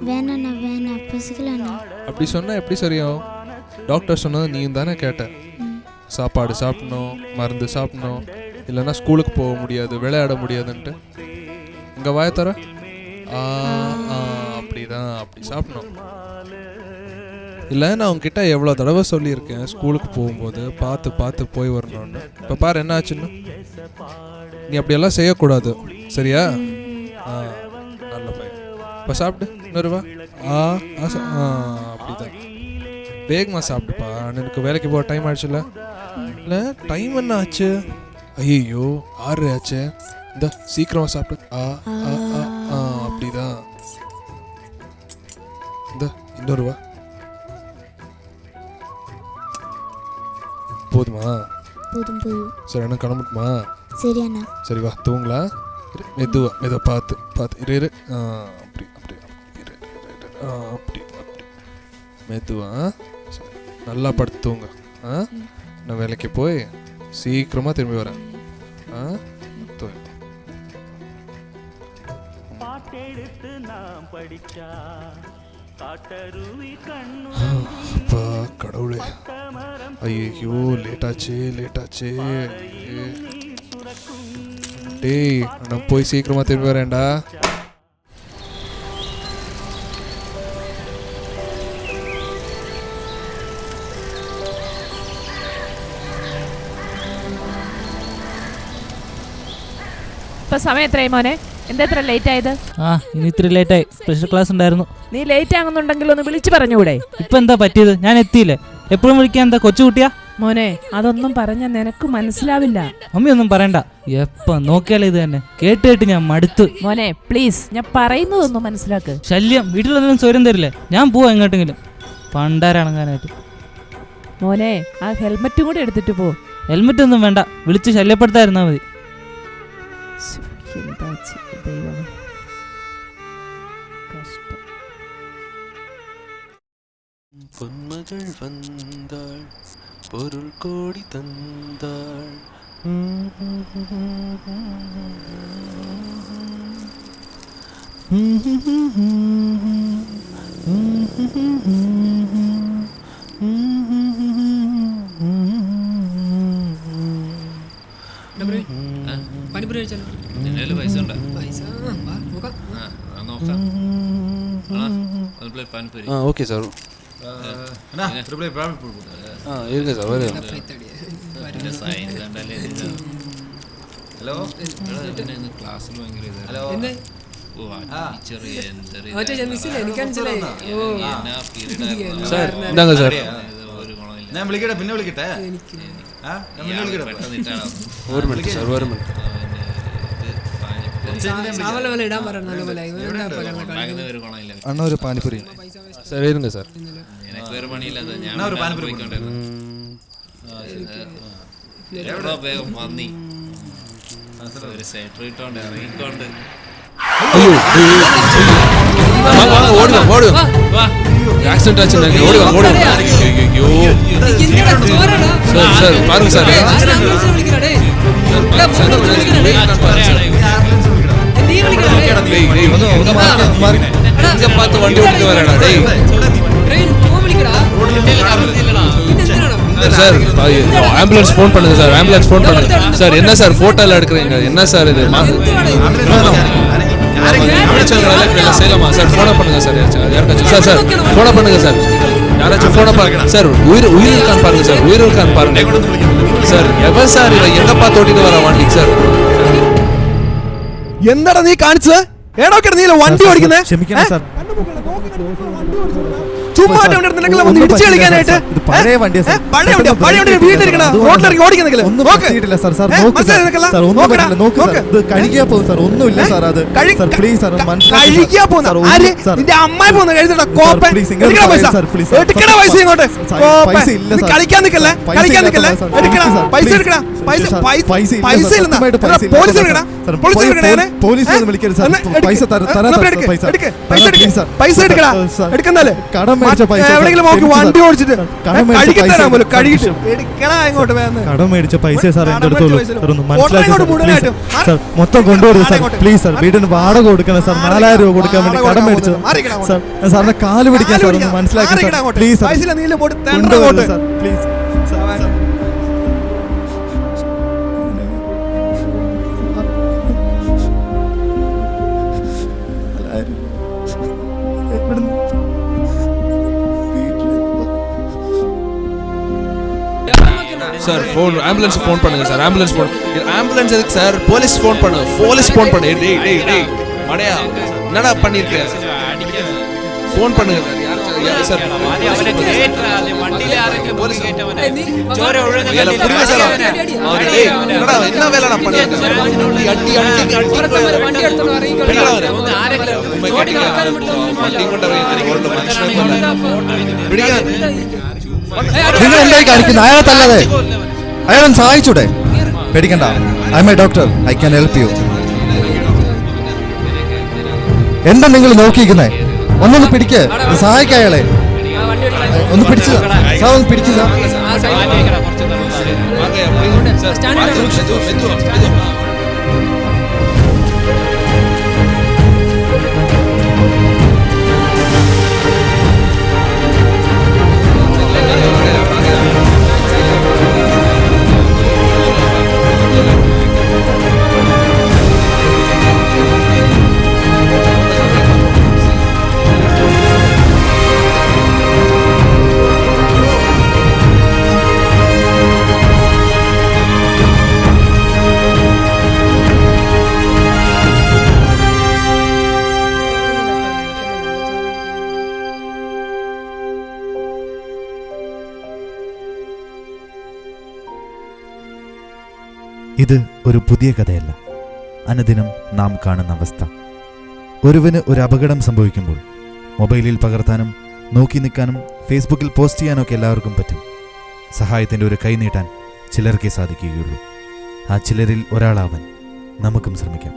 வேணாண்ணா வேணாம் பசிக்கலண்ணா. அப்படி சொன்னால் எப்படி சரியாகும்? டாக்டர் சொன்னது நீயும் தானே கேட்ட. சாப்பாடு சாப்பிடணும், மருந்து சாப்பிடணும், இல்லைன்னா ஸ்கூலுக்கு போக முடியாது, விளையாட முடியாதுன்ட்டு. இங்கே வாய தர அப்படிதான், அப்படி சாப்பிடணும். இல்லை நான் உங்ககிட்ட எவ்வளோ தடவை சொல்லியிருக்கேன் ஸ்கூலுக்கு போகும்போது பார்த்து பார்த்து போய் வரணும்னு. இப்போ பாரு என்ன ஆச்சுன்னு. நீ அப்படியெல்லாம் செய்யக்கூடாது சரியா? நல்ல பையன். இப்போ சாப்பிட்டு இன்னொரு வா. அப்படிதான் வேகமாக சாப்பிட்டுப்பா. எனக்கு வேலைக்கு போக டைம் ஆயிடுச்சுல்ல. இல்லை டைம் என்ன ஆச்சு? ஐயோ 6 ஆச்சு. இந்த சீக்கிரமாக சாப்பிட்டு. அப்படிதான். இந்த இன்னொரு வா. போதுமா? போதும் போதும். சரி என்ன கிளம்பட்டுமா? சரி அண்ணா. சரி வா தூங்கலாம். மெதுவா பார்த்து இரு. அப்படி இரு. அப்படி மெதுவா. சரி நல்லா படுத்து தூங்க. நான் வேலைக்கு போய் சீக்கிரமாக திரும்பி வரேன். அப்பா கடவுளே, ஐயோ லேட்டாச்சு. டேய் நான் போய் சீக்கிரமாக திரும்பி வரேன்டா. ഇപ്പൊ സമയം എത്രയായി മോനെ? എന്താ ഇത്ര ലേറ്റ് ആയത്? ഇനി ഇത്തിരി ലേറ്റായി. സ്പെഷ്യൽ ക്ലാസ് ഉണ്ടായിരുന്നു. നീ ലേറ്റ് ആകുന്നുണ്ടെങ്കിൽ ഒന്ന് വിളിച്ചു പറഞ്ഞുകൂടെ? ഇപ്പൊ എന്താ പറ്റിയത്? ഞാൻ എത്തിയില്ലേ. എപ്പോഴും വിളിക്കാൻ എന്താ കൊച്ചുകുട്ടിയാ? മോനെ അതൊന്നും പറഞ്ഞ നിനക്ക് മനസ്സിലാവില്ല. മമ്മി ഒന്നും പറയണ്ട. എപ്പ നോക്കിയാലേ ഇത് തന്നെ കേട്ട് ഞാൻ മടുത്ത്. മോനെ പ്ലീസ് ഞാൻ പറയുന്നതൊന്നും മനസ്സിലാക്ക്. ശല്യം. വീട്ടിലൊന്നും സ്വരം തരില്ലേ. ഞാൻ പോവാ എങ്ങോട്ടെങ്കിലും പണ്ടാരണങ്ങാനായിട്ട്. മോനെ ആ ഹെൽമെറ്റും കൂടി എടുത്തിട്ട് പോ. ഹെൽമെറ്റ് ഒന്നും വേണ്ട, വിളിച്ച് ശല്യപ്പെടുത്താതിരുന്നാ മതി. பொன்மகள் வந்தாள், பொருள் கோடி தந்தாள். പാനിപ്പൂരി കഴിച്ചാലോ? പൈസ ഉണ്ടോ? പൈസ നോക്കാം. പാനിപ്പൂരി. Okay sir. இருங்க சார் வரும். ഹലോ ക്ലാസ്സിൽ ഭയങ്കര சார் இந்தாங்க சார். ഞാൻ വിളിക്കട്ടെ, പിന്നെ വിളിക്കട്ടെ. ഒരു മിനിറ്റ് സാർ, ഒരു മിനിറ്റ്. അണ്ണ ഒരു പാനിപ്പൂരി സാർ. ഇരുங்க സാർ. എനിക്ക് വേറെ പണിയില്ലാതെ ഞാൻ ഒരു പാനിപ്പൂരി വേഗം വന്നി ഒരു സെറ്റർ ഇട്ടോണ്ട് ഇറങ്ങിക്കൊണ്ട് ഓടുക. ആക്സിഡന്റ് ആச்சு. ഓടുക. സാർ പാருங்க സാർ. பார்த்து வண்டி ஓட்டிட்டு வரடா டேய். சார் ஆம்புலன்ஸ் ஃபோன் பண்ணுங்க சார். ஆம்புலன்ஸ் ஃபோன் பண்ணுங்க சார். என்ன சார் போட்டோல எடுக்கிறீங்க? என்ன சார் இது? செய்யலாமா சார்? ஃபோனை பண்ணுங்க சார். யாருக்காச்சும் சார் ஃபோனை பண்ணுங்க சார். யாராச்சும் ஃபோனை பாருங்க சார். உயிர் இருக்கான்னு பாருங்க சார். உயிர் இருக்கான்னு பாருங்க சார். எவன் சார் இவன் எங்க பார்த்து ஓட்டிட்டு வர வண்டி സാർ? എന്താടാ നീ കാണിച്ചത്? ഏടോക്കെ നീ വണ്ടി ഓടിക്കുന്നേ? ക്ഷമിക്കണം സാർ. ചുമ്മാ വന്ന് ഇടിച്ചു കളിക്കാനായിട്ട്. പഴയ വണ്ടിയാ സാർ. പഴയ വണ്ടി വീട്ടിലിരിക്കണ റോഡിലിറങ്ങി ഓടിക്കുന്നെങ്കിൽ ഒന്നും പറ്റിയിട്ടില്ല സാർ. സാർ നോക്ക് സാർ. സാർ ഒന്നും പറ്റില്ല. നോക്ക് സാർ. ഇത് കഴിക്കാൻ പോകും സാർ. ഒന്നുമില്ല സാർ. അത് സാർ പ്ലീസ് സാർ കഴിക്കാൻ പോകുന്ന നിന്റെ അമ്മായി പോകുന്ന കഴുതടാ കോപ്പൻ. എടുക്കണ പൈസ ഇങ്ങോട്ട്. പൈസ ഇല്ല സാർ. കളിക്കാൻ നിക്കല്ലേ. എടുക്കണ പൈസ എടുക്കണ. പൈസ സാർ, പൈസ പൈസ ഇല്ല പൈസ സാർ, ഇല്ലെന്നാ? സത്യമായിട്ട് പൈസ ഇല്ല. പോലീസിൽ വിളിക്കടാ. സാർ, പോലീസിൽ വിളിക്കടാ ഞാന്. പോലീസിൽ വിളിക്കരുത് സാർ. എന്നാ എടുക്ക്. പൈസ തരാം, എന്നാ സാർ, എടുക്ക്, പൈസ. എടുക്ക്. തരാം, പൈസ എടുക്ക്. please sir. പൈസ എടുക്കടാ. സാർ, എടുക്കുന്നല്ലേ? കടം മേടിച്ച പൈസ സാർ. എവിടെയെങ്കിലും നോക്കി എനിക്ക് വണ്ടി സാർ. ഓടിച്ചിട്ട് കടം മേടിച്ച കഴുകി പൈസ തരാൻ പോലും സാർ. കഴുകിട്ട് എടുക്കടാ ഇങ്ങോട്ട് വേന്ന്. കടം മേടിച്ച പൈസ സാർ കടം എന്റെ അടുത്തുള്ളൂ. മേടിച്ച സാർ ഒന്ന് പൈസ. മനസ്സിലാക്കി ഓട്ടം സാർ, കൊണ്ട് please മുഴുവനായിട്ടും. സാർ. മൊത്തം കൊണ്ടുവരും സാർ, അങ്ങോട്ട്. Please sir. വീടിന് വാടക കൊടുക്കണം സാർ. 4000 രൂപ കൊടുക്കാൻ വേണ്ടി കടം മേടിച്ചത് മാറിക്കടാ സാർ. ഞാൻ സാറിന്റെ കാല് പിടിക്കാൻ സാർ, ഒന്ന് മനസ്സിലാക്കി മാറിക്കടാ സാർ, അങ്ങോട്ട്. Please sir. പൈസ ഇല്ല, നീ ഇല്ല, പോട്ട് തേണ്ട കൊണ്ടുവരൂ അങ്ങോട്ട്. Sir, please sir. Sir phone ambulance phone பண்ணுங்க சார். Ambulance phone. ஆம்புலன்ஸ் எதுக்கு சார்? போலீஸ் ஃபோன் பண்ணு. போலீஸ் ஃபோன் பண்ணு. டேய் டேய் டேய் மடையா, என்னடா பண்ணிருக்க? ஃபோன் பண்ணுங்க சார். யார் சார்? അവനെ കേട്ടാ വണ്ടിയിലെ ആരെങ്കിലും പോലീസ് കേട്ടവനെ ചോര ഒഴുകുന്ന ஏல புடிங்க சார். அவன் டேய் என்னடா என்ன வேலைடா பண்ணிருக்க? அடி அடி அடி വണ്ടി എടുത്തോണ്ട് ഇറങ്ങിക്കോ. ഒന്ന് ആരെങ്കിലും വണ്ടി കൊണ്ടുവരാൻ ഒരു മനുഷ്യനെ കൊല്ലാൻ പിടിക്കാൻ. നിങ്ങൾ എന്തായി കാണിക്കുന്നത്? അയാളെ തല്ലാതെ അയാളെ സഹായിച്ചൂടെ? പേടിക്കണ്ട, I M A doctor, I can help you. എന്താ നിങ്ങൾ നോക്കിയിരിക്കുന്നേ? ഒന്നൊന്ന് പിടിക്ക്, സഹായിക്ക അയാളെ. ഒന്ന് പിടിച്ചു സാർ, ഒന്ന് പിടിച്ചു സാർ. ഇത് ഒരു പുതിയ കഥയല്ല, അനുദിനം നാം കാണുന്ന അവസ്ഥ. ഒരുവന് ഒരു അപകടം സംഭവിക്കുമ്പോൾ മൊബൈലിൽ പകർത്താനും നോക്കി നിൽക്കാനും ഫേസ്ബുക്കിൽ പോസ്റ്റ് ചെയ്യാനൊക്കെ എല്ലാവർക്കും പറ്റും. സഹായത്തിൻ്റെ ഒരു കൈ നീട്ടാൻ ചിലർക്കേ സാധിക്കുകയുള്ളൂ. ആ ചിലരിൽ ഒരാളാവാൻ നമുക്കും ശ്രമിക്കാം.